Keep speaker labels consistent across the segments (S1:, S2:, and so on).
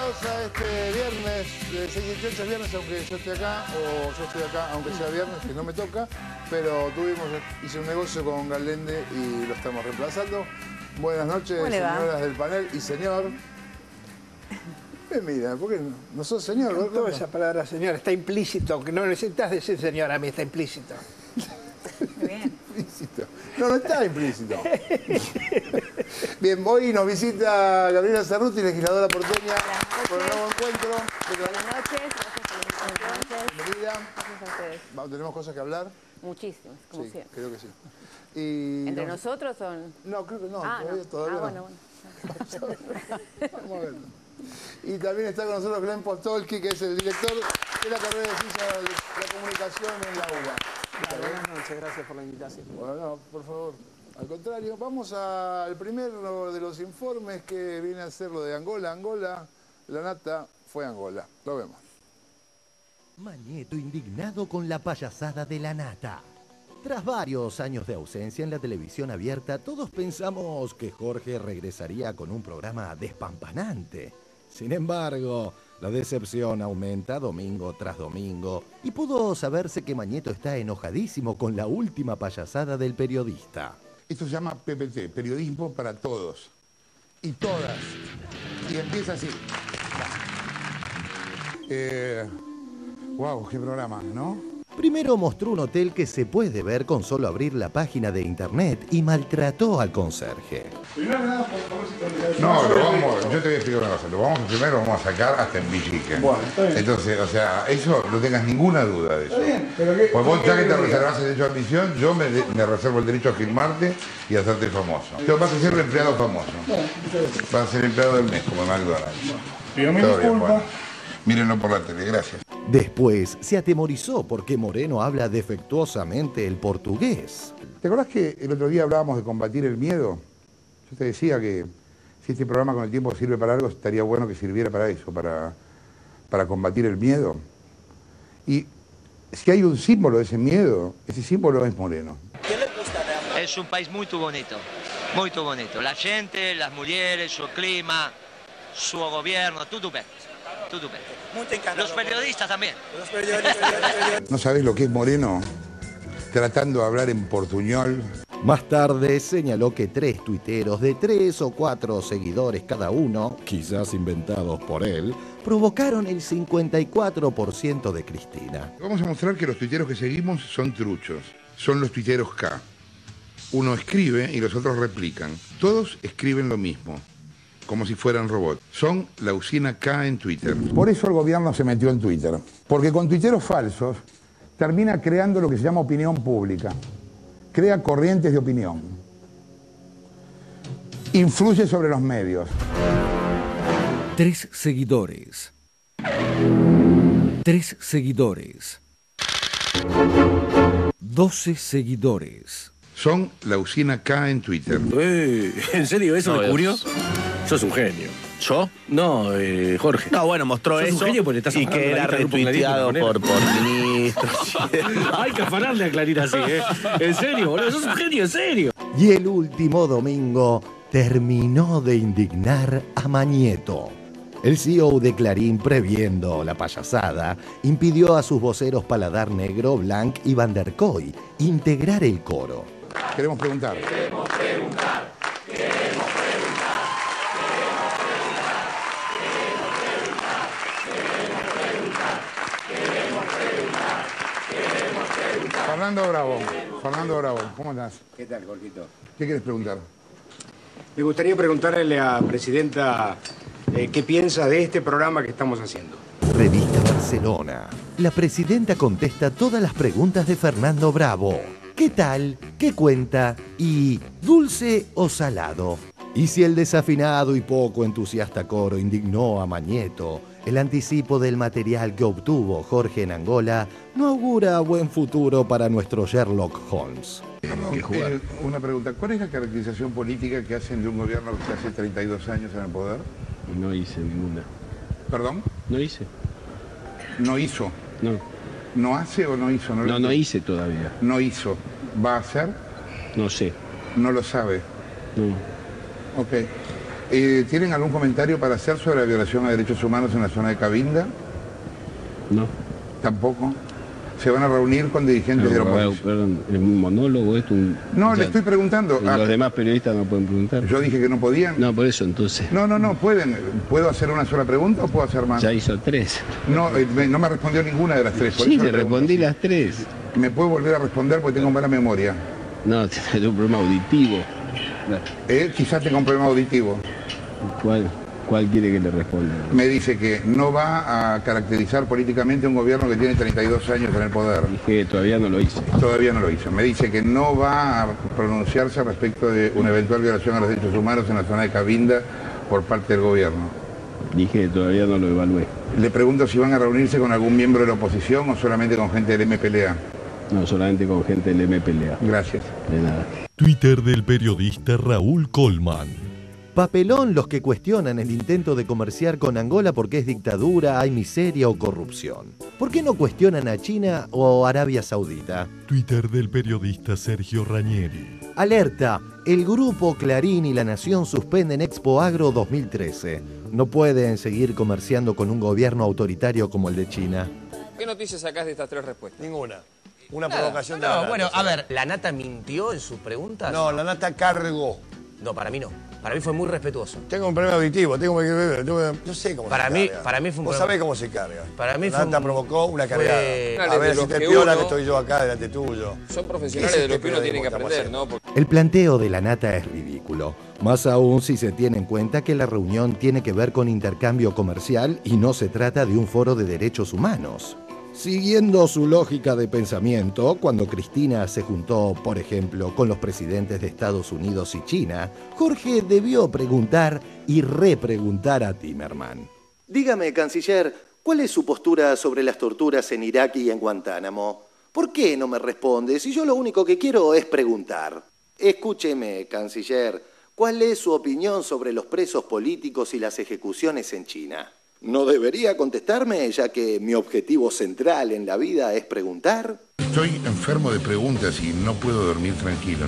S1: bienvenidos a este viernes de 6:18, viernes, aunque yo esté acá, o yo estoy acá, aunque sea viernes, que no me toca, pero hice un negocio con Galende y lo estamos reemplazando. Buenas noches, señoras del panel y señor. Mira, ¿por qué no sos señor?
S2: Con toda esa palabra señor está implícito, que no necesitas decir señor, a mí está implícito.
S3: Muy bien.
S1: Implícito. No, no está implícito. Bien, hoy nos visita Gabriela Cerruti, legisladora porteña, por el nuevo encuentro.
S3: Buenas noches, gracias por la invitación.
S1: Bienvenida.
S3: Gracias a ustedes.
S1: ¿Tenemos cosas que hablar?
S3: Muchísimas, como
S1: Sí,
S3: siempre.
S1: creo que sí. Y
S3: ¿Entre nosotros son...?
S1: No, creo que no.
S3: No.
S1: Todavía no.
S3: Bueno.
S1: Vamos a verlo. Y también está con nosotros Glenn Postolki, que es el director de la carrera de Ciencia de la Comunicación en la UBA.
S4: Buenas noches, gracias por la invitación.
S1: Bueno, no, por favor. Al contrario, vamos al primero de los informes que viene a ser lo de Angola. Angola, la nata fue Angola. Lo vemos.
S5: Mañeto indignado con la payasada de la nata. Tras varios años de ausencia en la televisión abierta, todos pensamos que Jorge regresaría con un programa despampanante. Sin embargo, la decepción aumenta domingo tras domingo y pudo saberse que Mañeto está enojadísimo con la última payasada del periodista.
S6: Esto se llama PPT, periodismo para todos y todas. Y empieza así. Wow, qué programa, ¿no?
S5: Primero mostró un hotel que se puede ver con solo abrir la página de internet y maltrató al conserje.
S6: No, yo te voy a explicar una cosa. Primero lo vamos a sacar hasta en Villique.
S1: Bueno, está bien.
S6: Entonces, o sea, eso no tengas ninguna duda de eso.
S1: Está bien, pero ¿qué?
S6: Pues vos ya que te reservás el derecho a admisión, yo me reservo el derecho a filmarte y a hacerte famoso. Tú vas a ser el empleado famoso. Vas a ser el empleado del mes, como en McDonald's.
S1: Pido mi
S6: Todo bien,
S1: disculpa.
S6: bueno. Mírenlo por la tele, gracias.
S5: Después se atemorizó porque Moreno habla defectuosamente el portugués.
S6: ¿Te acordás que el otro día hablábamos de combatir el miedo? Yo te decía que si este programa con el tiempo sirve para algo, estaría bueno que sirviera para eso, para combatir el miedo. Y si hay un símbolo de ese miedo, ese símbolo es Moreno.
S7: Es un país muy bonito, muy bonito. La gente, las mujeres, su clima, su gobierno, todo bien. Todo bien. Los periodistas también.
S6: ¿No sabés lo que es Moreno tratando de hablar en portuñol?
S5: Más tarde señaló que 3 tuiteros de 3 o 4 seguidores cada uno, quizás inventados por él, provocaron el 54% de Cristina.
S6: Vamos a mostrar que los tuiteros que seguimos son truchos. Son los tuiteros K. Uno escribe y los otros replican. Todos escriben lo mismo, como si fueran robots. Son la usina K en Twitter. Por eso el gobierno se metió en Twitter. Porque con tuiteros falsos termina creando lo que se llama opinión pública. Crea corrientes de opinión. Influye sobre los medios.
S8: 3 seguidores. 3 seguidores. 12 seguidores.
S6: Son la usina K en Twitter.
S9: ¿En serio eso
S4: No,
S9: descubrió? Sos un genio.
S4: ¿Yo?
S9: No, Jorge.
S4: No, bueno, mostró
S9: Sos un
S4: eso
S9: genio porque le estás
S4: y
S9: afanando
S4: que
S9: la
S4: era
S9: lista del grupo
S4: retuiteado
S9: Clarín,
S4: por ministros.
S9: Hay que afanarle a Clarín así, ¿eh? En serio, boludo, sos un genio, en serio.
S5: Y el último domingo terminó de indignar a Mañeto. El CEO de Clarín, previendo la payasada, impidió a sus voceros Paladar Negro, Blanc y Van der Koy integrar el coro.
S6: Queremos preguntar. Fernando Bravo, ¿cómo estás?
S2: ¿Qué tal, Jorgito?
S6: ¿Qué quieres preguntar?
S2: Me gustaría preguntarle a la presidenta qué piensa de este programa que estamos haciendo.
S5: Revista Barcelona. La presidenta contesta todas las preguntas de Fernando Bravo. ¿Qué tal? ¿Qué cuenta? ¿Y dulce o salado? Y si el desafinado y poco entusiasta coro indignó a Mañeto, el anticipo del material que obtuvo Jorge en Angola no augura buen futuro para nuestro Sherlock Holmes.
S6: Una pregunta, ¿cuál es la caracterización política que hacen de un gobierno que hace 32 años en el poder?
S9: No hice ninguna.
S6: ¿Perdón?
S9: No hice.
S6: No hizo.
S9: No.
S6: ¿No hace o no hizo?
S9: No hice todavía.
S6: No hizo. ¿Va a hacer?
S9: No sé.
S6: No lo sabe.
S9: No.
S6: Ok. ¿Tienen algún comentario para hacer sobre la violación a derechos humanos en la zona de Cabinda?
S9: No.
S6: ¿Tampoco? ¿Se van a reunir con dirigentes de la oposición?
S9: Perdón, ¿es un monólogo esto?
S6: No, le estoy preguntando.
S9: ¿Los demás periodistas no pueden preguntar?
S6: Yo dije que no podían.
S9: No, por eso entonces.
S6: No, pueden. ¿Puedo hacer una sola pregunta o puedo hacer más?
S9: Ya hizo 3.
S6: No, no me respondió ninguna de las 3.
S9: Sí, le respondí las 3.
S6: ¿Me puedo volver a responder porque tengo mala memoria?
S9: No, tengo un problema auditivo.
S6: Quizás tenga un problema auditivo.
S9: ¿Cuál quiere que le responda?
S6: Me dice que no va a caracterizar políticamente un gobierno que tiene 32 años en el poder.
S9: Dije que todavía no lo hice.
S6: Todavía no lo hizo. Me dice que no va a pronunciarse respecto de una eventual violación a los derechos humanos en la zona de Cabinda por parte del gobierno.
S9: Dije que todavía no lo evalué.
S6: Le pregunto si van a reunirse con algún miembro de la oposición o solamente con gente del MPLA.
S9: No, solamente con gente del MPLA.
S6: Gracias.
S9: De nada.
S5: Twitter del periodista Raúl Colman. Papelón los que cuestionan el intento de comerciar con Angola porque es dictadura, hay miseria o corrupción. ¿Por qué no cuestionan a China o Arabia Saudita?
S10: Twitter del periodista Sergio Ranieri.
S5: Alerta, el grupo Clarín y La Nación suspenden Expo Agro 2013. No pueden seguir comerciando con un gobierno autoritario como el de China.
S11: ¿Qué noticias sacás de estas 3 respuestas?
S12: Ninguna. Una provocación de la Nata.
S13: Bueno, a ver, ¿la Nata mintió en sus preguntas?
S12: No, la Nata cargó.
S13: No, para mí no. Para mí fue muy respetuoso.
S12: Tengo un problema auditivo, no sé cómo se carga.
S13: Para mí fue un
S12: Vos
S13: problema.
S12: sabés cómo se carga.
S13: Para mí
S12: la Nata provocó una cargada.
S11: A
S12: ver si te piola que estoy yo acá delante tuyo.
S11: Son profesionales de lo que uno tiene que aprender, ¿no?
S5: El planteo de la Nata es ridículo. Más aún si se tiene en cuenta que la reunión tiene que ver con intercambio comercial y no se trata de un foro de derechos humanos. Siguiendo su lógica de pensamiento, cuando Cristina se juntó, por ejemplo, con los presidentes de Estados Unidos y China, Jorge debió preguntar y repreguntar a Timerman. Dígame, canciller, ¿cuál es su postura sobre las torturas en Irak y en Guantánamo? ¿Por qué no me responde si yo lo único que quiero es preguntar? Escúcheme, canciller, ¿cuál es su opinión sobre los presos políticos y las ejecuciones en China? ¿No debería contestarme, ya que mi objetivo central en la vida es preguntar?
S6: Estoy enfermo de preguntas y no puedo dormir tranquilo.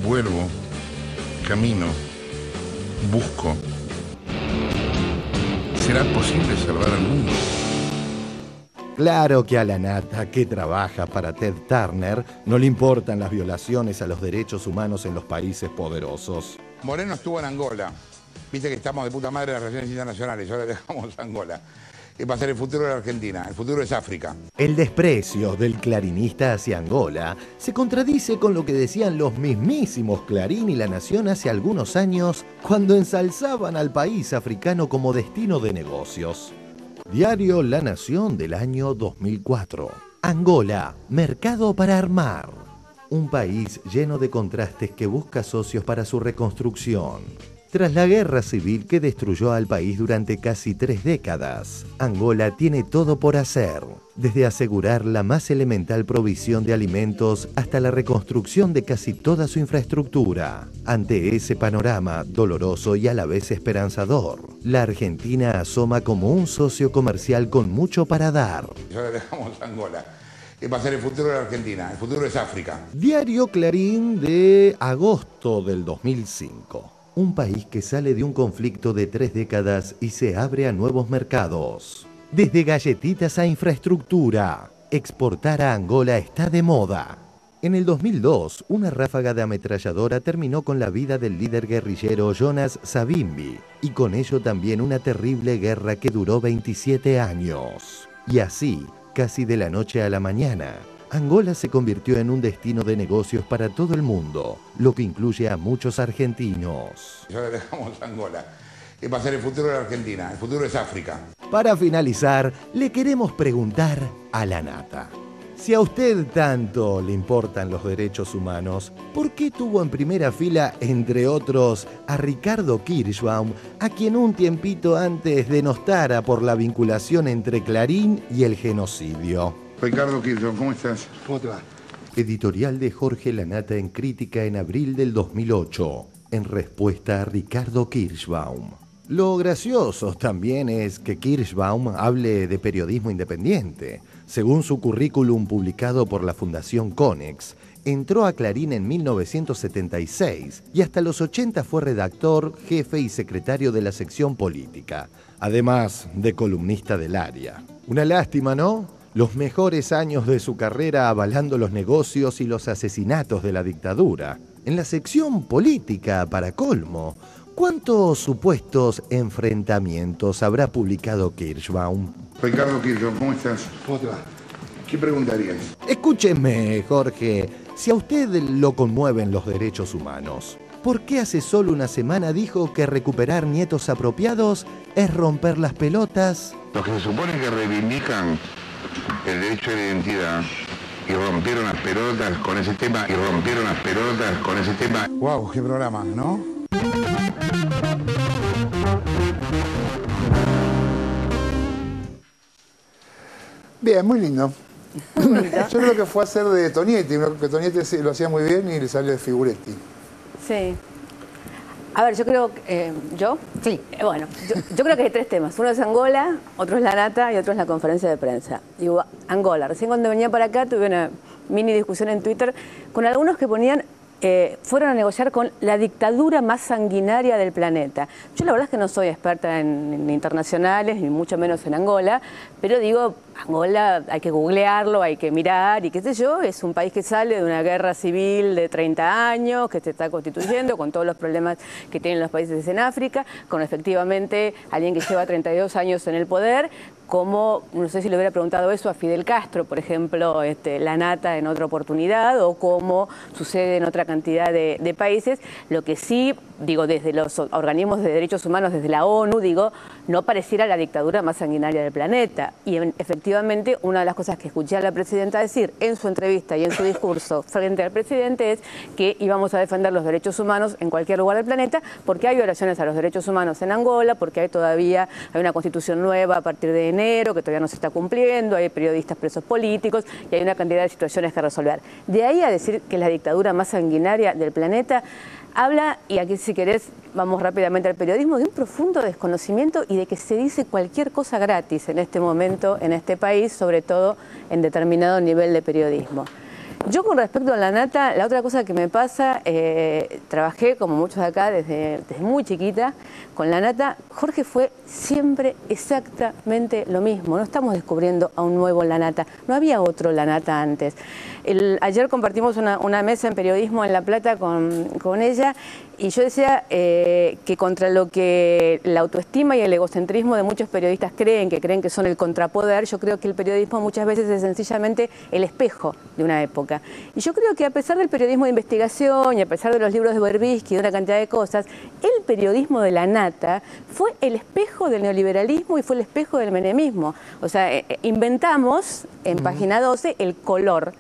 S6: Vuelvo, camino, busco. ¿Será posible salvar al mundo?
S5: Claro que a la Nata, que trabaja para Ted Turner, no le importan las violaciones a los derechos humanos en los países poderosos.
S6: Moreno estuvo en Angola. Viste que estamos de puta madre en las relaciones internacionales, ahora dejamos Angola. Va a ser el futuro de la Argentina, el futuro es África.
S5: El desprecio del clarinista hacia Angola se contradice con lo que decían los mismísimos Clarín y La Nación hace algunos años cuando ensalzaban al país africano como destino de negocios. Diario La Nación del año 2004. Angola, mercado para armar. Un país lleno de contrastes que busca socios para su reconstrucción. Tras la guerra civil que destruyó al país durante casi 3 décadas, Angola tiene todo por hacer, desde asegurar la más elemental provisión de alimentos hasta la reconstrucción de casi toda su infraestructura. Ante ese panorama doloroso y a la vez esperanzador, la Argentina asoma como un socio comercial con mucho para dar.
S6: Ahora dejamos Angola. Va a ser el futuro de la Argentina, el futuro es África.
S5: Diario Clarín de agosto del 2005. Un país que sale de un conflicto de 3 décadas y se abre a nuevos mercados. Desde galletitas a infraestructura, exportar a Angola está de moda. En el 2002, una ráfaga de ametralladora terminó con la vida del líder guerrillero Jonas Savimbi, y con ello también una terrible guerra que duró 27 años. Y así, casi de la noche a la mañana, Angola se convirtió en un destino de negocios para todo el mundo, lo que incluye a muchos argentinos.
S6: Ahora dejamos Angola. Va a ser el futuro de la Argentina, el futuro es África.
S5: Para finalizar, le queremos preguntar a la Nata. Si a usted tanto le importan los derechos humanos, ¿por qué tuvo en primera fila, entre otros, a Ricardo Kirschbaum, a quien un tiempito antes denostara por la vinculación entre Clarín y el genocidio?
S6: Ricardo Kirchhoff, ¿cómo estás?
S12: ¿Cómo te va?
S5: Editorial de Jorge La Nata en Crítica en abril del 2008, en respuesta a Ricardo Kirschbaum. Lo gracioso también es que Kirschbaum hable de periodismo independiente. Según su currículum publicado por la Fundación Conex, entró a Clarín en 1976 y hasta los 80 fue redactor, jefe y secretario de la sección política, además de columnista del área. Una lástima, ¿no? Los mejores años de su carrera avalando los negocios y los asesinatos de la dictadura. En la sección política, para colmo, ¿cuántos supuestos enfrentamientos habrá publicado Kirschbaum?
S6: Ricardo Kirchhoff, ¿cómo estás? ¿Cómo te va? ¿Qué preguntarías?
S5: Escúcheme, Jorge, si a usted lo conmueven los derechos humanos, ¿por qué hace solo una semana dijo que recuperar nietos apropiados es romper las pelotas?
S6: Los que se supone que reivindican el derecho de la identidad y rompieron las pelotas con ese tema,
S12: Wow, qué programa, ¿no?
S1: Bien, muy lindo. Yo creo que fue a hacer de Tonietti, que Tonietti lo hacía muy bien y le salió de Figuretti.
S3: Sí. A ver, yo creo que... ¿Yo? Sí. Bueno, yo creo que hay tres temas. Uno es Angola, otro es la nata y otro es la conferencia de prensa. Digo, Angola. Recién cuando venía para acá tuve una mini discusión en Twitter con algunos que ponían... fueron a negociar con la dictadura más sanguinaria del planeta. Yo la verdad es que no soy experta en internacionales, ni mucho menos en Angola, pero digo, Angola hay que googlearlo, hay que mirar y qué sé yo, es un país que sale de una guerra civil de 30 años, que se está constituyendo con todos los problemas que tienen los países en África, con efectivamente alguien que lleva 32 años en el poder, como, no sé si le hubiera preguntado eso a Fidel Castro, por ejemplo, la nata en otra oportunidad, o como sucede en otra cantidad de países. Lo que sí, digo, desde los organismos de derechos humanos, desde la ONU, digo, no pareciera la dictadura más sanguinaria del planeta. Y efectivamente, una de las cosas que escuché a la presidenta decir en su entrevista y en su discurso frente al presidente es que íbamos a defender los derechos humanos en cualquier lugar del planeta, porque hay violaciones a los derechos humanos en Angola, porque hay una constitución nueva a partir de enero que todavía no se está cumpliendo, hay periodistas presos políticos y hay una cantidad de situaciones que resolver. De ahí a decir que es la dictadura más sanguinaria del planeta, habla, y aquí si querés vamos rápidamente al periodismo, de un profundo desconocimiento y de que se dice cualquier cosa gratis en este momento en este país, sobre todo en determinado nivel de periodismo. Yo con respecto a la nata, la otra cosa que me pasa, trabajé como muchos de acá desde muy chiquita con la nata. Jorge, fue siempre exactamente lo mismo, no estamos descubriendo a un nuevo la nata, no había otro la nata antes. Ayer compartimos una mesa en periodismo en La Plata con ella y yo decía que contra lo que la autoestima y el egocentrismo de muchos periodistas creen que son el contrapoder, yo creo que el periodismo muchas veces es sencillamente el espejo de una época. Y yo creo que a pesar del periodismo de investigación y a pesar de los libros de Berbisky y de una cantidad de cosas, el periodismo de la nata fue el espejo del neoliberalismo y fue el espejo del menemismo. O sea, inventamos en página 12 el color.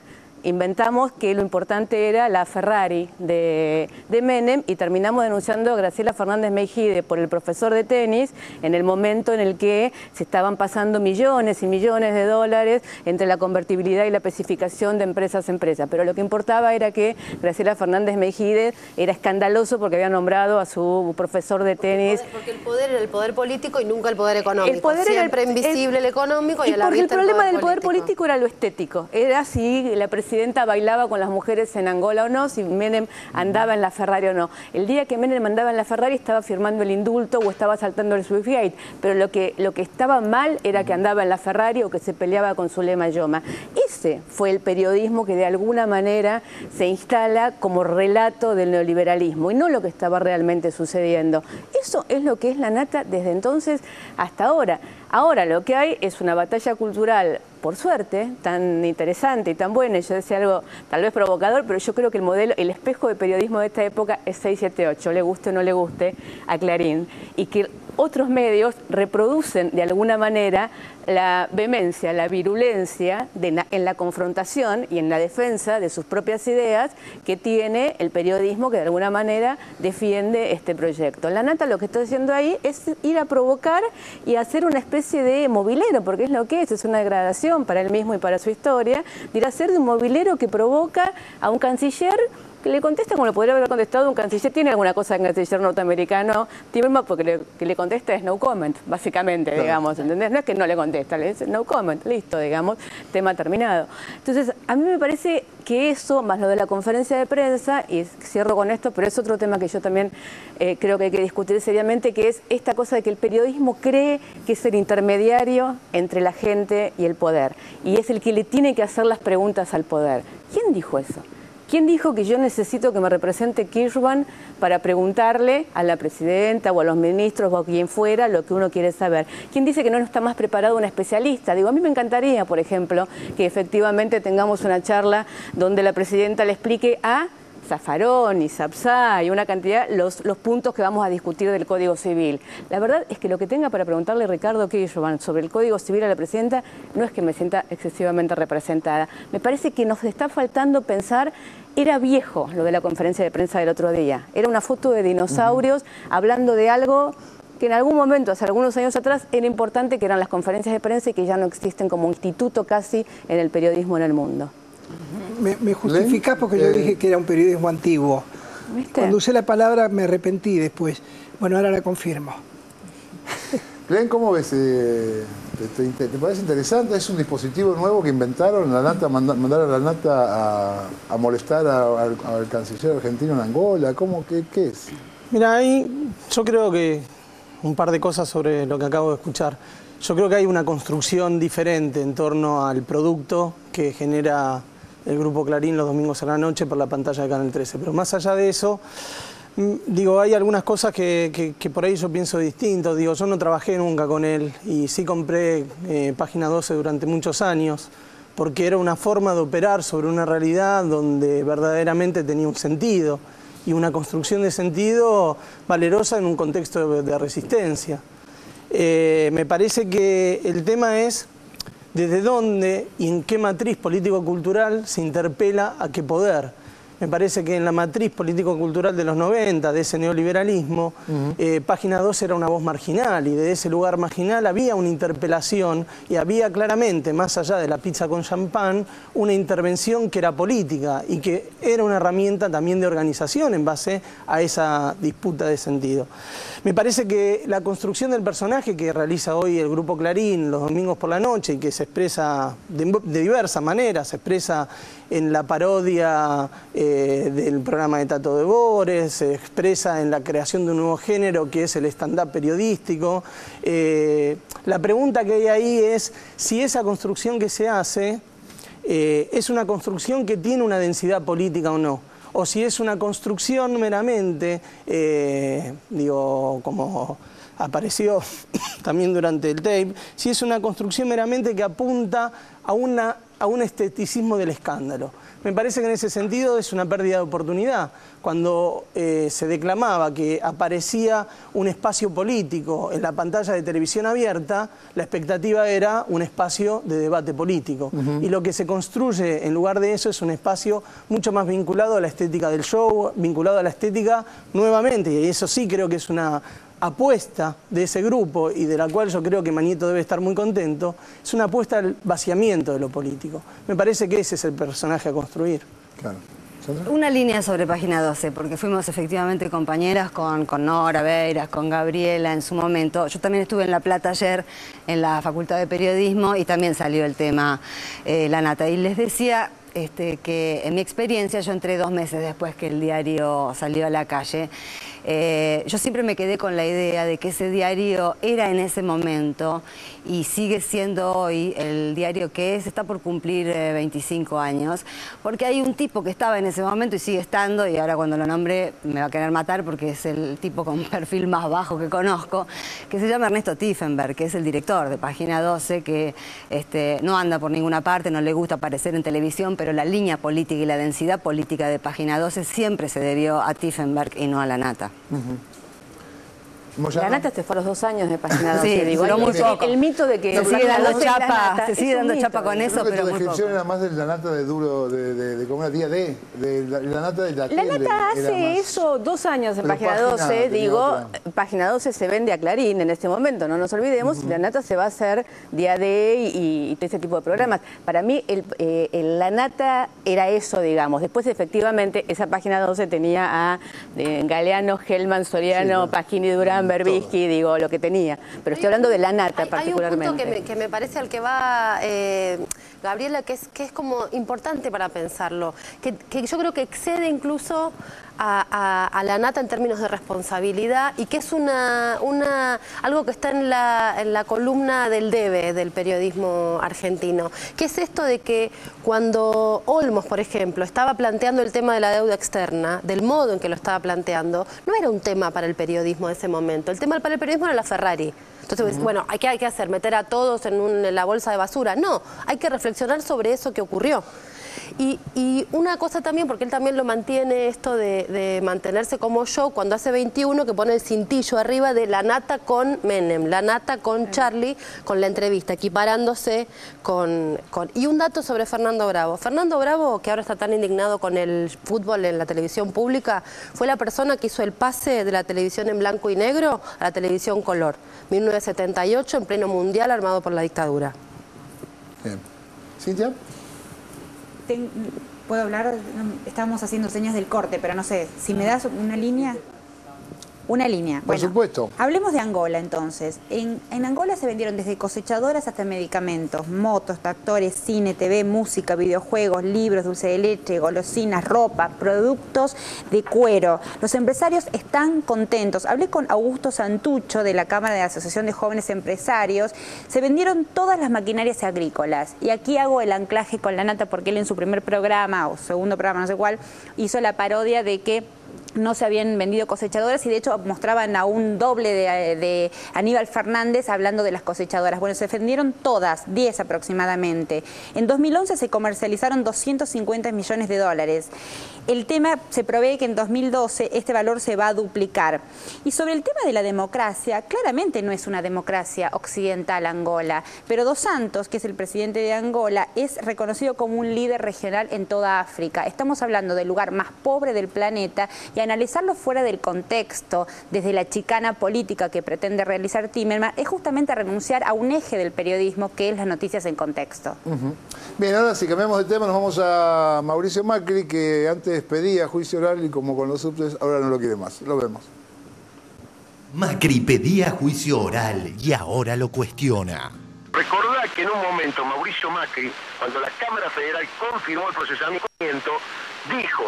S3: Inventamos que lo importante era la Ferrari de Menem y terminamos denunciando a Graciela Fernández Meijide por el profesor de tenis en el momento en el que se estaban pasando millones y millones de dólares entre la convertibilidad y la especificación de empresas a empresas. Pero lo que importaba era que Graciela Fernández Meijide era escandaloso porque había nombrado a su profesor de tenis.
S14: Porque el poder era el poder político y nunca el poder económico.
S3: El poder
S14: siempre invisible el económico y a la
S3: porque el
S14: vista
S3: problema del poder político era lo estético. Era si la presidenta bailaba con las mujeres en Angola o no, si Menem andaba en la Ferrari o no. El día que Menem andaba en la Ferrari estaba firmando el indulto o estaba saltando el Swiftgate, pero lo que estaba mal era que andaba en la Ferrari o que se peleaba con Zulema Yoma. Ese fue el periodismo que de alguna manera se instala como relato del neoliberalismo y no lo que estaba realmente sucediendo. Eso es lo que es la nata desde entonces hasta ahora. Ahora lo que hay es una batalla cultural, por suerte, tan interesante y tan buena. Yo decía algo tal vez provocador, pero yo creo que el espejo de periodismo de esta época es 678, le guste o no le guste a Clarín, y que otros medios reproducen de alguna manera la vehemencia, la virulencia en la confrontación y en la defensa de sus propias ideas que tiene el periodismo que de alguna manera defiende este proyecto. La nata lo que está haciendo ahí es ir a provocar y hacer una especie de movilero, porque es lo que es una degradación para él mismo y para su historia, de ir a ser de un movilero que provoca a un canciller que le contesta como le podría haber contestado un canciller. Tiene alguna cosa en el canciller norteamericano, Timmermans, porque que le contesta es no comment, básicamente, claro, digamos, ¿entendés? No es que no le contesta, le dice no comment, listo, digamos, tema terminado. Entonces, a mí me parece que eso, más lo de la conferencia de prensa, y cierro con esto, pero es otro tema que yo también creo que hay que discutir seriamente, que es esta cosa de que el periodismo cree que es el intermediario entre la gente y el poder, y es el que le tiene que hacer las preguntas al poder. ¿Quién dijo eso? ¿Quién dijo que yo necesito que me represente Kirchmann para preguntarle a la presidenta o a los ministros o a quien fuera lo que uno quiere saber? ¿Quién dice que no está más preparado un especialista? Digo, a mí me encantaría, por ejemplo, que efectivamente tengamos una charla donde la presidenta le explique a Zaffaroni, Sapsá y una cantidad, los puntos que vamos a discutir del Código Civil. La verdad es que lo que tenga para preguntarle Ricardo Kirchmann sobre el Código Civil a la presidenta no es que me sienta excesivamente representada. Me parece que nos está faltando pensar, era viejo lo de la conferencia de prensa del otro día. Era una foto de dinosaurios hablando de algo que en algún momento, hace algunos años atrás, era importante, que eran las conferencias de prensa y que ya no existen como instituto casi en el periodismo en el mundo.
S4: Me justificás porque yo dije que era un periodismo antiguo. ¿Viste? Cuando usé la palabra me arrepentí después. Bueno, ahora la confirmo.
S1: Glenn, ¿cómo ves? ¿Te parece interesante? ¿Es un dispositivo nuevo que inventaron? La Nata, mandaron a la Nata a molestar al canciller argentino en Angola. ¿Qué es?
S4: Mira, ahí yo creo que un par de cosas sobre lo que acabo de escuchar. Yo creo que hay una construcción diferente en torno al producto que genera el Grupo Clarín los domingos a la noche por la pantalla de Canal 13. Pero más allá de eso, digo, hay algunas cosas que por ahí yo pienso distinto. Digo, yo no trabajé nunca con él y sí compré Página 12 durante muchos años, porque era una forma de operar sobre una realidad donde verdaderamente tenía un sentido y una construcción de sentido valerosa en un contexto de resistencia. Me parece que el tema es desde dónde y en qué matriz político-cultural se interpela a qué poder. Me parece que en la matriz político-cultural de los 90, de ese neoliberalismo, Página 12 era una voz marginal, y de ese lugar marginal había una interpelación y había claramente, más allá de la pizza con champán, una intervención que era política y que era una herramienta también de organización en base a esa disputa de sentido. Me parece que la construcción del personaje que realiza hoy el Grupo Clarín los domingos por la noche y que se expresa de diversas maneras, se expresa en la parodia del programa de Tato de Bores, se expresa en la creación de un nuevo género que es el stand-up periodístico. La pregunta que hay ahí es si esa construcción que se hace es una construcción que tiene una densidad política o no, o si es una construcción meramente, digo, como apareció también durante el tape, si es una construcción meramente que apunta a un esteticismo del escándalo. Me parece que en ese sentido es una pérdida de oportunidad. Cuando se declamaba que aparecía un espacio político en la pantalla de televisión abierta, la expectativa era un espacio de debate político. Y lo que se construye en lugar de eso es un espacio mucho más vinculado a la estética del show, vinculado a la estética nuevamente, y eso sí creo que es una apuesta de ese grupo y de la cual yo creo que Mañeto debe estar muy contento, es una apuesta al vaciamiento de lo político. Me parece que ese es el personaje a construir.
S1: Claro.
S15: Una línea sobre Página 12, porque fuimos efectivamente compañeras con Nora Beiras, con Gabriela en su momento. Yo también estuve en La Plata ayer en la Facultad de Periodismo y también salió el tema La Nata. Y les decía que en mi experiencia yo entré 2 meses después que el diario salió a la calle. Yo siempre me quedé con la idea de que ese diario era en ese momento y sigue siendo hoy el diario que es, está por cumplir 25 años, porque hay un tipo que estaba en ese momento y sigue estando, y ahora cuando lo nombre me va a querer matar porque es el tipo con perfil más bajo que conozco, que se llama Ernesto Tiefenberg, que es el director de Página 12, que no anda por ninguna parte, no le gusta aparecer en televisión, pero la línea política y la densidad política de Página 12 siempre se debió a Tiefenberg y no a la Nata.
S3: La Nata se fue a los 2 años de Página 12.
S15: Sí,
S3: digo,
S15: duró muy poco.
S3: El mito de que
S15: se sigue dando chapa,
S3: se
S15: sigue dando chapa con eso,
S1: Creo que
S15: pero
S1: tu
S15: muy
S1: descripción
S15: poco.
S1: era más de la Nata de duro, de como una día de la Nata de la
S3: La
S1: tele.
S3: Nata
S1: era
S3: hace
S1: más-
S3: eso 2 años en
S1: Pero
S3: Página
S1: Página
S3: 12,
S1: tenía
S3: digo,
S1: otra.
S3: Página 12 se vende a Clarín en este momento, no nos olvidemos, la Nata se va a hacer día D y ese tipo de programas. Para mí la Nata era eso, digamos. Después efectivamente esa Página 12 tenía a Galeano, Hellman, Soriano, Pasquini, Durán, Berbisky, digo, lo que tenía. Pero estoy hablando de la Nata particularmente.
S14: Hay un punto que me parece al que va Gabriela, que es como importante para pensarlo, que yo creo que excede incluso a la Nata en términos de responsabilidad y que es algo que está en la columna del debe del periodismo argentino, que es esto de que cuando Olmos, por ejemplo, estaba planteando el tema de la deuda externa, del modo en que lo estaba planteando, no era un tema para el periodismo de ese momento, el tema para el periodismo era la Ferrari. Entonces, bueno, ¿qué hay que hacer? ¿Meter a todos en la bolsa de basura? No, hay que reflexionar sobre eso que ocurrió. Y una cosa también, porque él también lo mantiene, esto de mantenerse como show, cuando hace 21, que pone el cintillo arriba de la Nata con Menem, la Nata con Charlie, con la entrevista, equiparándose con... Y un dato sobre Fernando Bravo. Fernando Bravo, que ahora está tan indignado con el fútbol en la televisión pública, fue la persona que hizo el pase de la televisión en blanco y negro a la televisión color. 1978, en pleno mundial, armado por la dictadura.
S1: Bien. ¿Cintia?
S16: ¿Puedo hablar? Estábamos haciendo señas del corte, pero no sé, si me das una línea. Una línea.
S1: Por supuesto.
S16: Hablemos de Angola entonces. En Angola se vendieron desde cosechadoras hasta medicamentos, motos, tractores, cine, TV, música, videojuegos, libros, dulce de leche, golosinas, ropa, productos de cuero. Los empresarios están contentos. Hablé con Augusto Santucho de la Cámara de Asociación de Jóvenes Empresarios. Se vendieron todas las maquinarias agrícolas. Y aquí hago el anclaje con la Nata porque él en su primer programa o segundo programa, no sé cuál, hizo la parodia de que no se habían vendido cosechadoras y de hecho mostraban a un doble de Aníbal Fernández hablando de las cosechadoras. Bueno, se vendieron todas, 10 aproximadamente. En 2011 se comercializaron 250 millones de dólares. El tema se prevé que en 2012 este valor se va a duplicar. Y sobre el tema de la democracia, claramente no es una democracia occidental Angola, pero Dos Santos, que es el presidente de Angola, es reconocido como un líder regional en toda África. Estamos hablando del lugar más pobre del planeta y analizarlo fuera del contexto, desde la chicana política que pretende realizar Timerman, es justamente renunciar a un eje del periodismo que es las noticias en contexto.
S1: Bien, ahora si cambiamos de tema nos vamos a Mauricio Macri, que antes pedía juicio oral y como con los subtes ahora no lo quiere más. Lo vemos.
S5: Macri pedía juicio oral y ahora lo cuestiona.
S17: Recordá que en un momento Mauricio Macri, cuando la Cámara Federal confirmó el procesamiento, dijo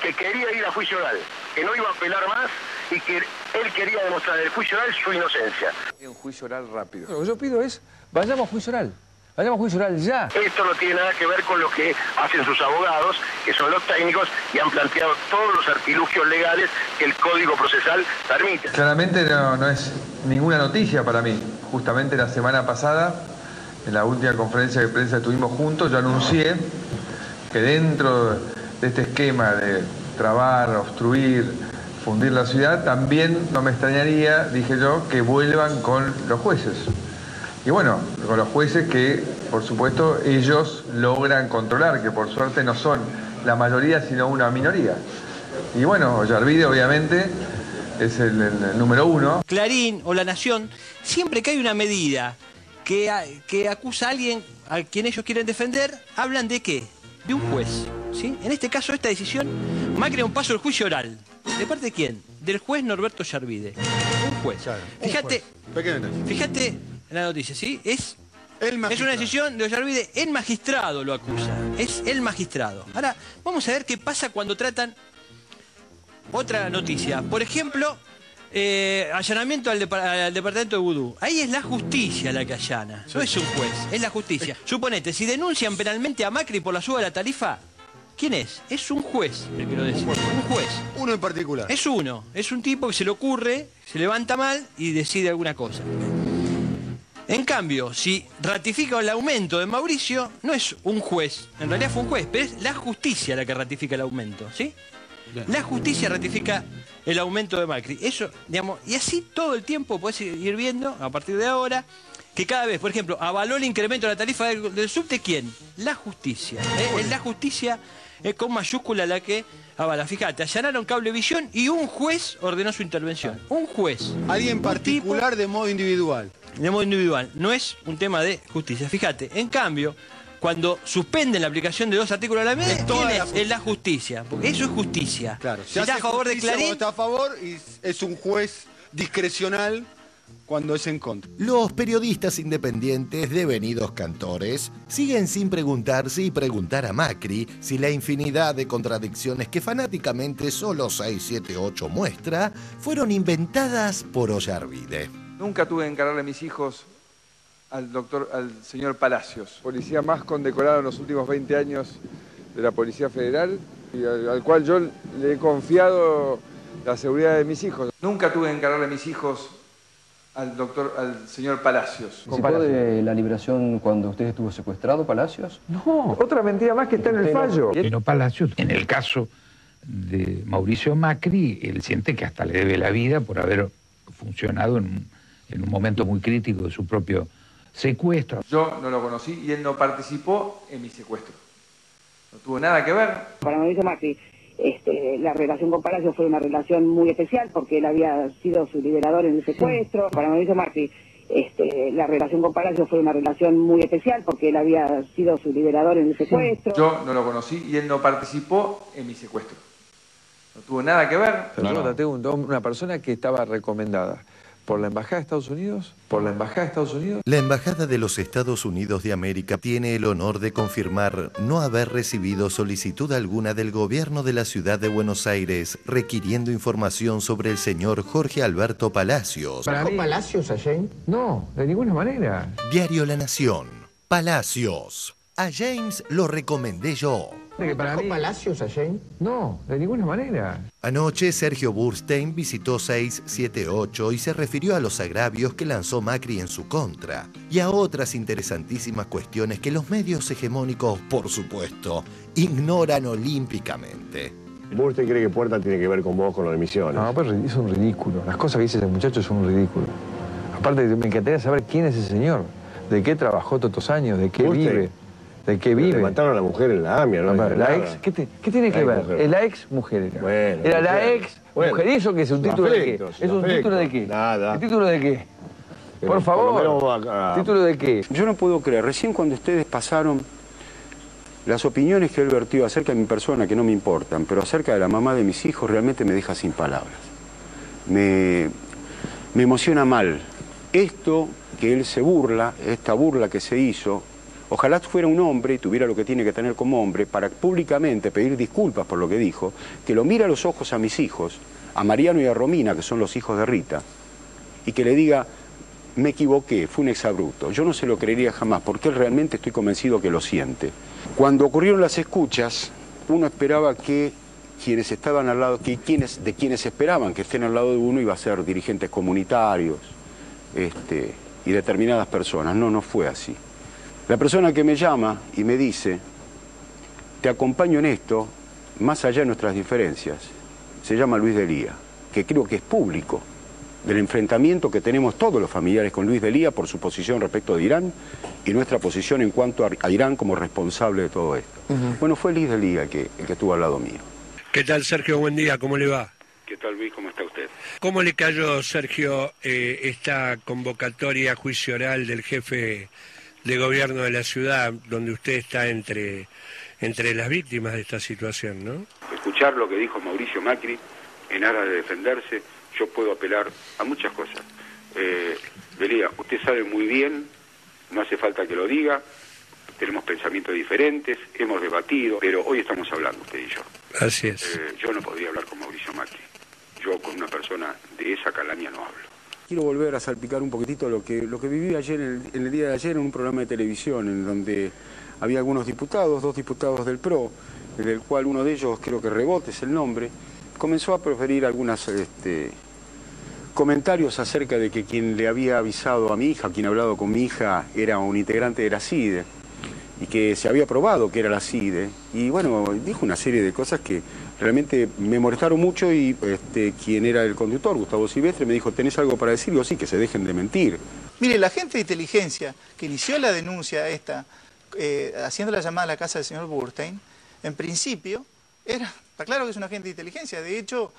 S17: que quería ir a juicio oral, que no iba a apelar más y que él quería demostrar en el juicio oral su inocencia.
S11: Un juicio oral rápido.
S9: Lo que yo pido es, vayamos a juicio oral. Vayamos a juicio oral ya.
S17: Esto no tiene nada que ver con lo que hacen sus abogados, que son los técnicos, y han planteado todos los artilugios legales que el Código Procesal permite.
S18: Claramente no es ninguna noticia para mí. Justamente la semana pasada, en la última conferencia de prensa que tuvimos juntos, yo anuncié que dentro de este esquema de trabar, obstruir, fundir la ciudad, también no me extrañaría, dije yo, que vuelvan con los jueces. Y bueno, con los jueces que, por supuesto, ellos logran controlar, que por suerte no son la mayoría, sino una minoría. Y bueno, Ollarvide, obviamente, es el número uno.
S7: Clarín o La Nación, siempre que hay una medida que acusa a alguien a quien ellos quieren defender, hablan de ¿qué? De un juez. ¿Sí? En este caso, esta decisión, Macri da un paso del juicio oral. ¿De parte de quién? Del juez Norberto Ollarvide. Un juez. Claro, fíjate en la noticia, ¿sí? Es una decisión de Ollarvide. El magistrado lo acusa. Es el magistrado. Ahora, vamos a ver qué pasa cuando tratan otra noticia. Por ejemplo, allanamiento al departamento de Vudú. Ahí es la justicia la que allana. No es un juez, es la justicia. Suponete, si denuncian penalmente a Macri por la suba de la tarifa, ¿quién es? Es un juez el que lo decide. Un juez.
S12: Uno en particular.
S7: Es uno. Es un tipo que se le ocurre, se levanta mal y decide alguna cosa. En cambio, si ratifica el aumento de Mauricio, no es un juez. En realidad fue un juez, pero es la justicia la que ratifica el aumento, ¿sí? Bien. La justicia ratifica el aumento de Macri. Eso, digamos, y así todo el tiempo podés ir viendo, a partir de ahora, que cada vez, por ejemplo, avaló el incremento de la tarifa del subte, ¿quién? La justicia. Es la justicia con mayúscula la que avala. Fíjate, allanaron Cablevisión y un juez ordenó su intervención. Un juez.
S19: Alguien particular de modo individual.
S7: De modo individual. No es un tema de justicia. Fíjate, en cambio, cuando suspenden la aplicación de 2 artículos de la ley, es la justicia. Porque eso es justicia.
S19: Claro.
S7: Si está a favor de Clarín,
S19: está a favor y es un juez discrecional cuando es en contra.
S5: Los periodistas independientes, devenidos cantores, siguen sin preguntarse y preguntar a Macri si la infinidad de contradicciones que fanáticamente solo 678 muestra fueron inventadas por Ollarvide.
S18: Nunca tuve que encargarle a mis hijos al señor Palacios, policía más condecorado en los últimos 20 años de la Policía Federal y al cual yo le he confiado la seguridad de mis hijos. Nunca tuve que encargarle a mis hijos al señor Palacios.
S20: ¿Participó de la liberación cuando usted estuvo secuestrado, Palacios?
S18: No, otra mentira más que está en el fallo.
S21: Pero Palacios, en el caso de Mauricio Macri, él siente que hasta le debe la vida por haber funcionado en un momento muy crítico de su propio secuestro.
S18: Yo no lo conocí y él no participó en mi secuestro. No tuvo nada que ver.
S22: Para Mauricio Macri, la relación con Palacios fue una relación muy especial porque él había sido su liberador en el secuestro. Para Mauricio Macri, la relación con Palacios fue una relación muy especial porque él había sido su liberador en el secuestro.
S18: Yo no lo conocí y él no participó en mi secuestro. No tuvo nada que ver.
S23: Pero yo tengo una persona que estaba recomendada por la Embajada de Estados Unidos,
S5: La Embajada de los Estados Unidos de América tiene el honor de confirmar no haber recibido solicitud alguna del gobierno de la ciudad de Buenos Aires requiriendo información sobre el señor Jorge Alberto Palacios.
S20: ¿Trajo Palacios a James? No, de ninguna manera.
S5: Diario La Nación. Palacios. A James lo recomendé yo.
S20: ¿Trajo Palacios a James? No, de ninguna manera.
S5: Anoche Sergio Burstein visitó 678 y se refirió a los agravios que lanzó Macri en su contra y a otras interesantísimas cuestiones que los medios hegemónicos, por supuesto, ignoran olímpicamente.
S24: ¿Usted cree que Puerta tiene que ver con vos, con lo de Misiones?
S23: No, pero es un ridículo. Las cosas que dice ese muchacho son un ridículo. Aparte, me encantaría saber quién es ese señor, de qué trabajó todos estos años, de qué vive. ¿De qué vive?
S24: Le mataron a la mujer en la AMIA, ¿no?
S23: La ex, ¿qué tiene que ver? Es la ex mujer.
S24: Bueno,
S23: era la ex mujer. ¿Y eso qué es? ¿Un título de qué? ¿Es un título de qué?
S24: Nada.
S23: ¿El título de qué? Por favor. ¿Título de qué?
S25: Yo no puedo creer. Recién cuando ustedes pasaron las opiniones que él vertió acerca de mi persona, que no me importan, pero acerca de la mamá de mis hijos, realmente me deja sin palabras. Me emociona mal. Esto que él se burla, esta burla que se hizo, ojalá fuera un hombre y tuviera lo que tiene que tener como hombre para públicamente pedir disculpas por lo que dijo, que lo mire a los ojos a mis hijos, a Mariano y a Romina, que son los hijos de Rita, y que le diga, me equivoqué, fue un exabrupto. Yo no se lo creería jamás, porque él realmente estoy convencido que lo siente. Cuando ocurrieron las escuchas, uno esperaba que quienes estaban al lado, de quienes esperaban que estén al lado de uno iba a ser dirigentes comunitarios y determinadas personas. No fue así. La persona que me llama y me dice, te acompaño en esto, más allá de nuestras diferencias, se llama Luis Delía, que creo que es público, del enfrentamiento que tenemos todos los familiares con Luis Delía por su posición respecto de Irán y nuestra posición en cuanto a Irán como responsable de todo esto. Bueno, fue Luis Delía el que estuvo al lado mío.
S26: ¿Qué tal, Sergio? Buen día, ¿cómo le va?
S25: ¿Qué tal, Luis? ¿Cómo está usted?
S26: ¿Cómo le cayó, Sergio, esta convocatoria a juicio oral del jefe de gobierno de la ciudad, donde usted está entre las víctimas de esta situación, ¿no?
S25: Escuchar lo que dijo Mauricio Macri en aras de defenderse, yo puedo apelar a muchas cosas. Delía, usted sabe muy bien, no hace falta que lo diga, tenemos pensamientos diferentes, hemos debatido, pero hoy estamos hablando usted y yo.
S26: Así es.
S25: Yo no podría hablar con Mauricio Macri. Yo con una persona de esa calaña no hablo. Quiero volver a salpicar un poquitito lo que viví ayer, en el día de ayer, en un programa de televisión, en donde había algunos diputados, 2 diputados del PRO, del cual uno de ellos, creo que Rebote es el nombre, comenzó a proferir algunos comentarios acerca de que quien le había avisado a mi hija, quien ha hablado con mi hija, era un integrante de la CIDE, y que se había probado que era la CIDE. Y bueno, dijo una serie de cosas que realmente me molestaron mucho y quien era el conductor, Gustavo Silvestre, me dijo, ¿tenés algo para decir? Digo, sí, que se dejen de mentir.
S2: Mire, la agente de inteligencia que inició la denuncia esta, haciendo la llamada a la casa del señor Burstein, en principio, está claro que es un agente de inteligencia. De hecho,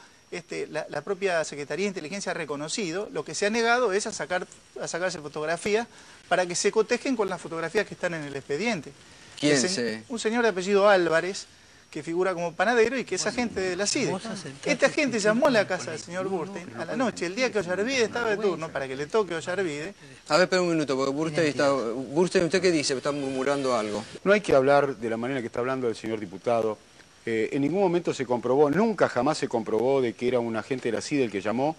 S2: la propia Secretaría de Inteligencia ha reconocido, lo que se ha negado es a sacarse fotografías para que se cotejen con las fotografías que están en el expediente. Un señor de apellido Álvarez, que figura como panadero y que es agente de la CIDE. Este agente llamó a la casa del señor Burstein a la noche, el día que Ollarvide estaba de turno, para que le toque Ollarvide.
S11: A ver, espera un minuto, porque Burstein, ¿usted qué dice? Está murmurando algo.
S25: No hay que hablar de la manera que está hablando el señor diputado. En ningún momento se comprobó, nunca jamás se comprobó de que era un agente de la CIDE el que llamó.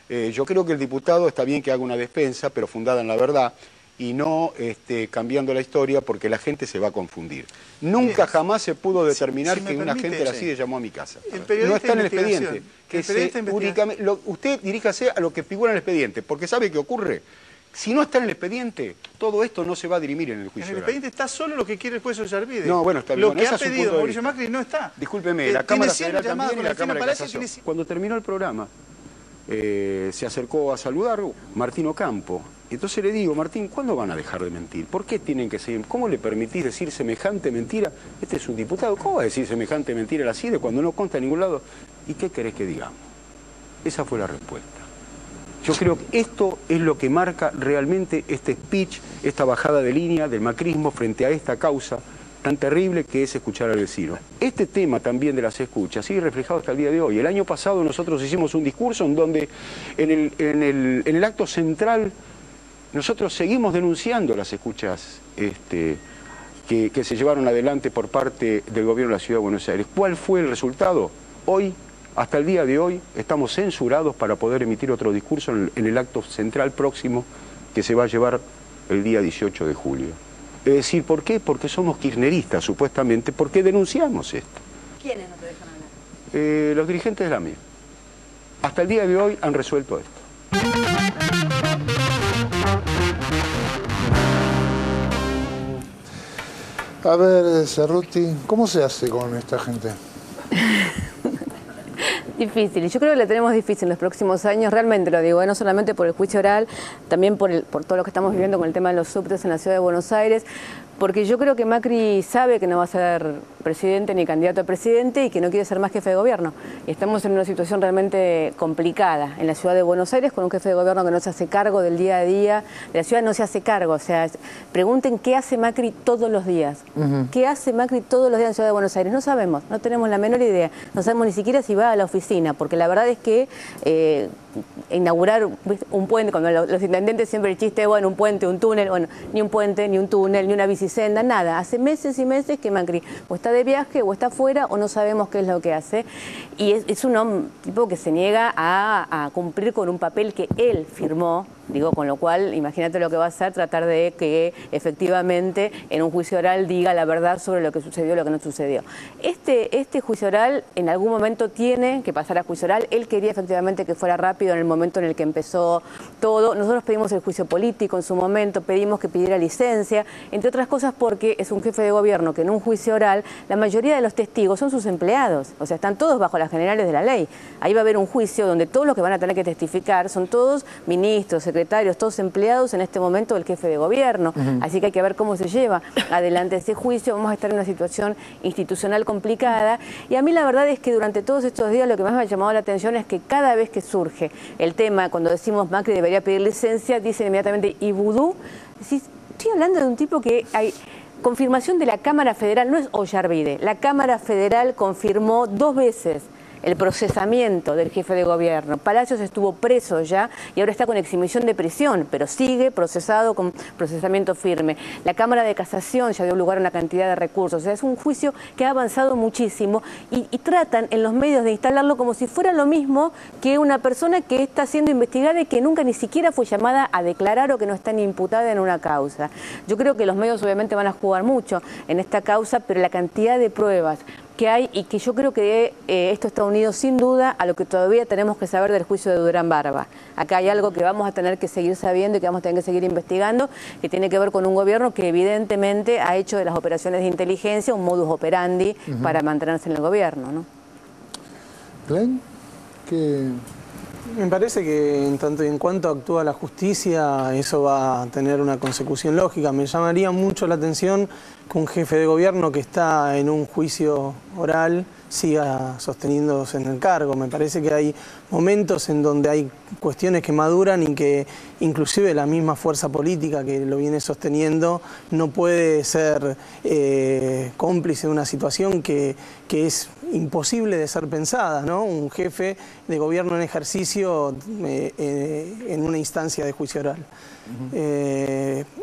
S25: Yo creo que el diputado está bien que haga una despensa, pero fundada en la verdad, y no cambiando la historia porque la gente se va a confundir. Nunca jamás se pudo determinar que un agente de la CIDE llamó a mi casa. No está en el expediente. Usted diríjase a lo que figura en el expediente, porque ¿sabe qué ocurre? Si no está en el expediente, todo esto no se va a dirimir en el juicio.
S2: En el expediente está solo lo que quiere el juez Ollarvide.
S25: No, bueno, está bien.
S2: Lo que ha pedido Mauricio Macri no está.
S25: Discúlpeme, la Cámara Federal también y la Cámara de Casación. Cuando terminó el programa, se acercó a saludar Martín Ocampo. Entonces le digo, Martín, ¿cuándo van a dejar de mentir? ¿Por qué tienen que seguir? ¿Cómo le permitís decir semejante mentira? Este es un diputado. ¿Cómo va a decir semejante mentira a la CIDE cuando no consta en ningún lado? ¿Y qué querés que digamos? Esa fue la respuesta. Yo creo que esto es lo que marca realmente este speech, esta bajada de línea del macrismo frente a esta causa tan terrible que es escuchar al vecino. Este tema también de las escuchas sigue reflejado hasta el día de hoy. El año pasado nosotros hicimos un discurso en donde en el acto central nosotros seguimos denunciando las escuchas que se llevaron adelante por parte del gobierno de la Ciudad de Buenos Aires. ¿Cuál fue el resultado? Hoy, hasta el día de hoy, estamos censurados para poder emitir otro discurso en el acto central próximo que se va a llevar el día 18 de julio. Es decir, ¿por qué? Porque somos kirchneristas, supuestamente, porque denunciamos esto.
S16: ¿Quiénes no te dejan hablar?
S25: Los dirigentes de la MIA. Hasta el día de hoy han resuelto esto.
S1: A ver, Cerruti, ¿cómo se hace con esta gente?
S3: Difícil, y yo creo que la tenemos difícil en los próximos años, realmente lo digo, no solamente por el juicio oral, también por todo lo que estamos viviendo con el tema de los subtes en la Ciudad de Buenos Aires, porque yo creo que Macri sabe que no va a ser presidente ni candidato a presidente y que no quiere ser más jefe de gobierno. Y estamos en una situación realmente complicada en la Ciudad de Buenos Aires con un jefe de gobierno que no se hace cargo del día a día, de la ciudad no se hace cargo, o sea, pregunten qué hace Macri todos los días. ¿Qué hace Macri todos los días en la Ciudad de Buenos Aires? No sabemos, no tenemos la menor idea, no sabemos ni siquiera si va a la oficina, porque la verdad es que inaugurar un puente, cuando los intendentes siempre el chiste, bueno, un puente, un túnel, bueno, ni un puente, ni un túnel, ni una bicisenda, nada. Hace meses y meses que Macri o está de viaje o está afuera o no sabemos qué es lo que hace. Y es un tipo que se niega a cumplir con un papel que él firmó, digo, con lo cual, imagínate lo que va a hacer, tratar de que efectivamente en un juicio oral diga la verdad sobre lo que sucedió y lo que no sucedió. Este juicio oral en algún momento tiene que pasar a juicio oral. Él quería efectivamente que fuera rápido en el momento en el que empezó todo. Nosotros pedimos el juicio político en su momento, pedimos que pidiera licencia, entre otras cosas porque es un jefe de gobierno que en un juicio oral la mayoría de los testigos son sus empleados, o sea, están todos bajo las generales de la ley. Ahí va a haber un juicio donde todos los que van a tener que testificar son todos ministros, secretarios, todos empleados en este momento del jefe de gobierno. Así que hay que ver cómo se lleva adelante ese juicio. Vamos a estar en una situación institucional complicada. Y a mí la verdad es que durante todos estos días lo que más me ha llamado la atención es que cada vez que surge el tema, cuando decimos Macri debería pedir licencia, dicen inmediatamente ¿y vudú? Estoy hablando de un tipo que hay confirmación de la Cámara Federal, no es Ollarvide, la Cámara Federal confirmó 2 veces el procesamiento del jefe de gobierno. Palacios estuvo preso ya y ahora está con exhibición de prisión, pero sigue procesado con procesamiento firme. La Cámara de Casación ya dio lugar a una cantidad de recursos. O sea, es un juicio que ha avanzado muchísimo y tratan en los medios de instalarlo como si fuera lo mismo que una persona que está siendo investigada y que nunca ni siquiera fue llamada a declarar o que no está ni imputada en una causa. Yo creo que los medios obviamente van a jugar mucho en esta causa, pero la cantidad de pruebas que hay y que yo creo que esto está unido sin duda a lo que todavía tenemos que saber del juicio de Durán Barba. Acá hay algo que vamos a tener que seguir sabiendo y que vamos a tener que seguir investigando, que tiene que ver con un gobierno que evidentemente ha hecho de las operaciones de inteligencia un modus operandi para mantenerse en el gobierno, ¿no?
S1: Glenn, ¿qué...?
S4: Me parece que en tanto y en cuanto actúa la justicia, eso va a tener una consecución lógica. Me llamaría mucho la atención que un jefe de gobierno que está en un juicio oral siga sosteniéndose en el cargo. Me parece que hay momentos en donde hay cuestiones que maduran y que inclusive la misma fuerza política que lo viene sosteniendo no puede ser cómplice de una situación que es imposible de ser pensada, ¿no? Un jefe de gobierno en ejercicio en una instancia de juicio oral.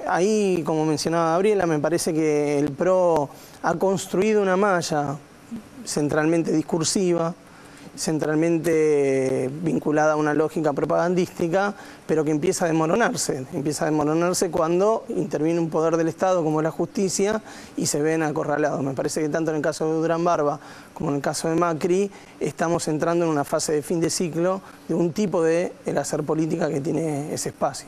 S4: Ahí, como mencionaba Gabriela, me parece que el PRO ha construido una malla centralmente discursiva, centralmente vinculada a una lógica propagandística, pero que empieza a desmoronarse cuando interviene un poder del Estado como la justicia y se ven acorralados. Me parece que tanto en el caso de Durán Barba como en el caso de Macri estamos entrando en una fase de fin de ciclo de un tipo de hacer política que tiene ese espacio.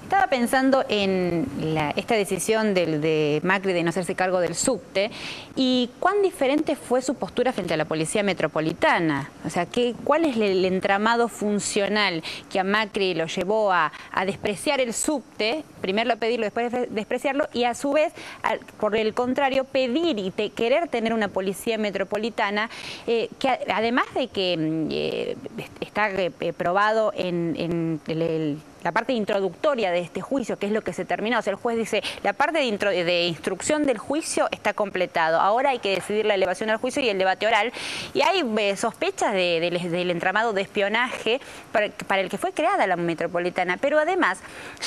S16: Estaba pensando en esta decisión de Macri de no hacerse cargo del subte y cuán diferente fue su postura frente a la Policía Metropolitana. O sea, ¿cuál es el entramado funcional que a Macri lo llevó a despreciar el subte, primero a pedirlo, después despreciarlo, y a su vez, por el contrario, pedir y querer tener una Policía Metropolitana que además de que está probado en la parte introductoria de este juicio, que es lo que se terminó. O sea, el juez dice, la parte de instrucción del juicio está completado. Ahora hay que decidir la elevación al juicio y el debate oral. Y hay sospechas del entramado de espionaje para el que fue creada la metropolitana. Pero además,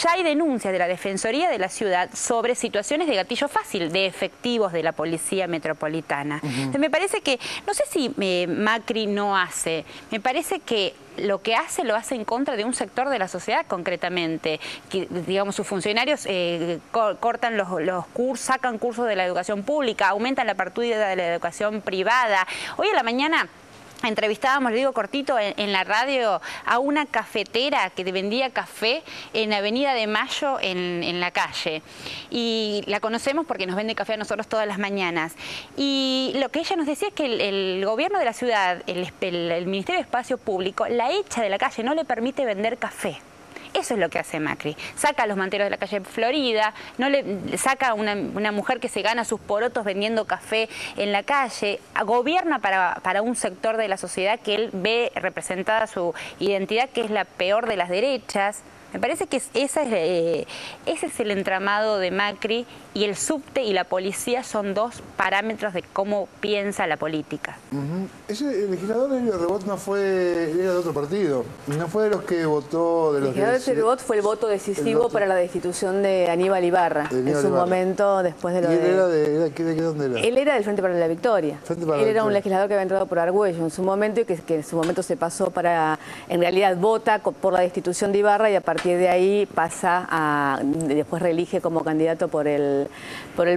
S16: ya hay denuncias de la Defensoría de la Ciudad sobre situaciones de gatillo fácil de efectivos de la Policía Metropolitana. Entonces, me parece que, no sé si Macri no hace, me parece que lo que hace lo hace en contra de un sector de la sociedad concretamente, que digamos sus funcionarios cortan los cursos, sacan cursos de la educación pública, aumentan la partida de la educación privada. Hoy a la mañana entrevistábamos, le digo cortito, en la radio a una cafetera que vendía café en Avenida de Mayo en la calle. Y la conocemos porque nos vende café a nosotros todas las mañanas. Y lo que ella nos decía es que el gobierno de la ciudad, el Ministerio de Espacio Público, la echa de la calle, no le permite vender café. Eso es lo que hace Macri. Saca a los manteros de la calle Florida, saca a una mujer que se gana sus porotos vendiendo café en la calle, gobierna para un sector de la sociedad que él ve representada su identidad, que es la peor de las derechas. Me parece que ese es el entramado de Macri, y el subte y la policía son dos parámetros de cómo piensa la política.
S1: El legislador Elio Rebot era de otro partido, no fue de los que votó...
S3: El legislador Rebot fue el voto decisivo para la destitución de Aníbal Ibarra, en su momento después de lo de...
S1: ¿De dónde era?
S3: Él era del Frente para la Victoria. Él era un legislador que había entrado por Argüello en su momento y que en su momento se pasó para... En realidad vota por la destitución de Ibarra y a partir de ahí pasa a... Después reelige como candidato por el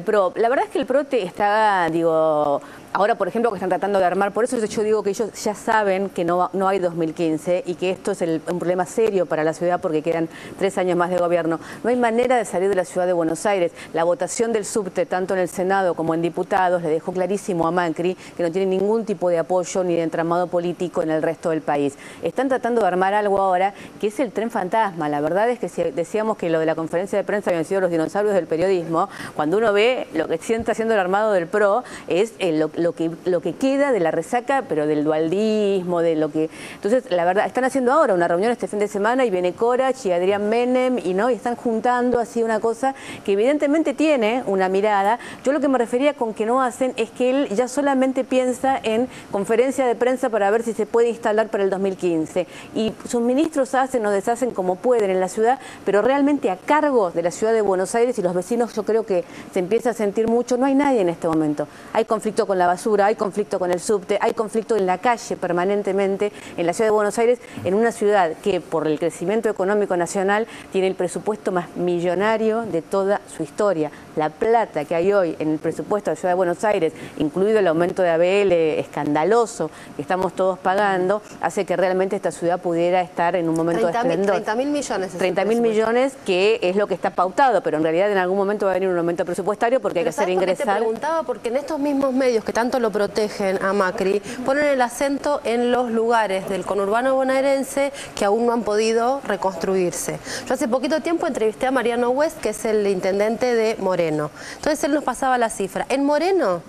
S3: PRO. La verdad es que el PRO está, digo... Ahora, por ejemplo, que están tratando de armar, por eso yo digo que ellos ya saben que no hay 2015 y que esto es un problema serio para la ciudad porque quedan 3 años más de gobierno. No hay manera de salir de la ciudad de Buenos Aires. La votación del subte, tanto en el Senado como en diputados, le dejó clarísimo a Macri que no tiene ningún tipo de apoyo ni de entramado político en el resto del país. Están tratando de armar algo ahora que es el tren fantasma. La verdad es que si decíamos que lo de la conferencia de prensa habían sido los dinosaurios del periodismo, cuando uno ve lo que está haciendo el armado del PRO es lo que queda de la resaca, pero del dualdismo, de lo que... Entonces, la verdad, están haciendo ahora una reunión este fin de semana y viene Corach y Adrián Menem y están juntando así una cosa que evidentemente tiene una mirada. Yo lo que me refería con que no hacen es que él ya solamente piensa en conferencia de prensa para ver si se puede instalar para el 2015. Y sus ministros hacen o deshacen como pueden. pueden en la ciudad, pero realmente a cargo de la ciudad de Buenos Aires, y los vecinos yo creo que se empieza a sentir mucho, no hay nadie en este momento. Hay conflicto con la basura, hay conflicto con el subte, hay conflicto en la calle permanentemente en la ciudad de Buenos Aires, en una ciudad que por el crecimiento económico nacional tiene el presupuesto más millonario de toda su historia. La plata que hay hoy en el presupuesto de la ciudad de Buenos Aires, incluido el aumento de ABL escandaloso que estamos todos pagando, hace que realmente esta ciudad pudiera estar en un momento de esplendor.
S6: 30.000 millones.
S3: 30.000 millones, que es lo que está pautado, pero en realidad en algún momento va a venir un aumento presupuestario porque hay que hacer ingresar.
S6: Te preguntaba porque en estos mismos medios que tanto lo protegen a Macri, ponen el acento en los lugares del conurbano bonaerense que aún no han podido reconstruirse. Yo hace poquito tiempo entrevisté a Mariano West, que es el intendente de Moreno. Entonces él nos pasaba la cifra. En Moreno,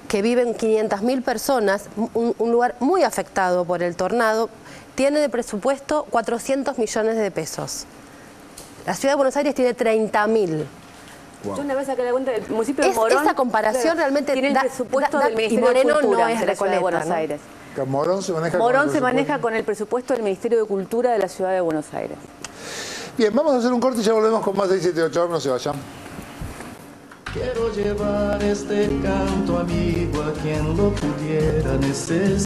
S6: que viven 500.000 personas, un lugar muy afectado por el tornado, tiene de presupuesto 400 millones de pesos. La ciudad de Buenos Aires tiene 30.000.
S3: Yo una vez saqué la cuenta del municipio de Morón.
S6: Esta comparación realmente
S3: tiene el presupuesto del Ministerio
S6: y Moreno
S3: de Cultura
S6: no es
S3: de la ciudad de Buenos
S6: ¿no?
S3: Aires.
S1: Morón se maneja
S3: con el presupuesto del Ministerio de Cultura de la ciudad de Buenos Aires.
S1: Bien, vamos a hacer un corte y ya volvemos con más de 678. No se vayan.
S8: Quiero llevar este canto amigo a quien lo pudiera necesitar.